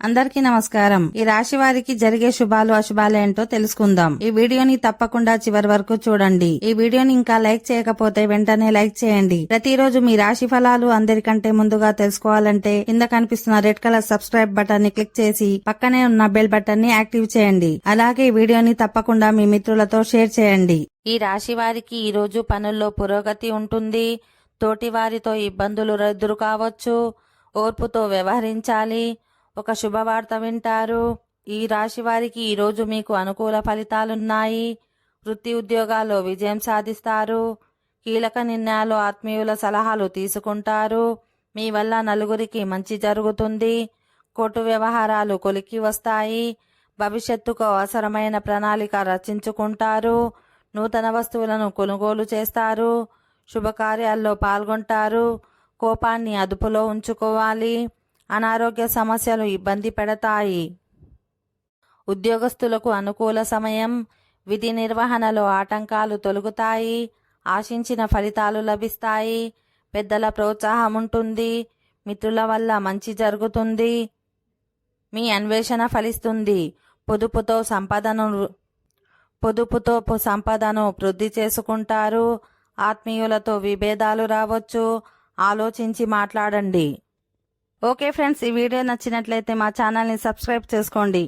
అందరికీ నమస్కారం. ఈ రాశి వారికి జరిగే శుభాలు అశుభాలు ఏంటో తెలుసుకుందాం. ఈ వీడియోని తప్పకుండా చివరి వరకు చూడండి. ఈ వీడియోని ఇంకా లైక్ చేయకపోతే వెంటనే లైక్ చేయండి. ప్రతిరోజు మీ రాశి ఫలాలు అందరికంటే ముందుగా తెలుసుకోవాలంటే కింద కనిపిస్తున్న రెడ్ కలర్ సబ్స్క్రైబ్ బటన్ ని క్లిక్ చేసి పక్కనే ఉన్న బెల్ బటన్ ని యాక్టివ్ చేయండి. అలాగే ఈ వీడియోని తప్పకుండా మీ మిత్రులతో షేర్ చేయండి. ఈ రాశి వారికి ఈ రోజు పనుల్లో పురోగతి ఉంటుంది. తోటి వారితో ఇబ్బందులు ఎదురు కావచ్చు. ఓర్పుతో వ్యవహరించాలి. ఒక శుభవార్త వింటారు. ఈ రాశి వారికి ఈరోజు మీకు అనుకూల ఫలితాలున్నాయి. వృత్తి ఉద్యోగాల్లో విజయం సాధిస్తారు. కీలక నిర్ణయాలు ఆత్మీయుల సలహాలు తీసుకుంటారు. మీ వల్ల నలుగురికి మంచి జరుగుతుంది. కోర్టు వ్యవహారాలు కొలిక్కి వస్తాయి. భవిష్యత్తుకు అవసరమైన ప్రణాళిక రచించుకుంటారు. నూతన వస్తువులను కొనుగోలు చేస్తారు. శుభకార్యాల్లో పాల్గొంటారు. కోపాన్ని అదుపులో ఉంచుకోవాలి. అనారోగ్య సమస్యలు ఇబ్బంది పెడతాయి. ఉద్యోగస్తులకు అనుకూల సమయం. విధి నిర్వహణలో ఆటంకాలు తొలగుతాయి. ఆశించిన ఫలితాలు లభిస్తాయి. పెద్దల ప్రోత్సాహం ఉంటుంది. మిత్రుల వల్ల మంచి జరుగుతుంది. మీ అన్వేషణ ఫలిస్తుంది. పొదుపుతో సంపదను వృద్ధి చేసుకుంటారు. ఆత్మీయులతో విభేదాలు రావచ్చు. ఆలోచించి మాట్లాడండి. ఓకే ఫ్రెండ్స్, ఈ వీడియో నచ్చినట్లయితే మా ఛానల్ని సబ్స్క్రైబ్ చేసుకోండి.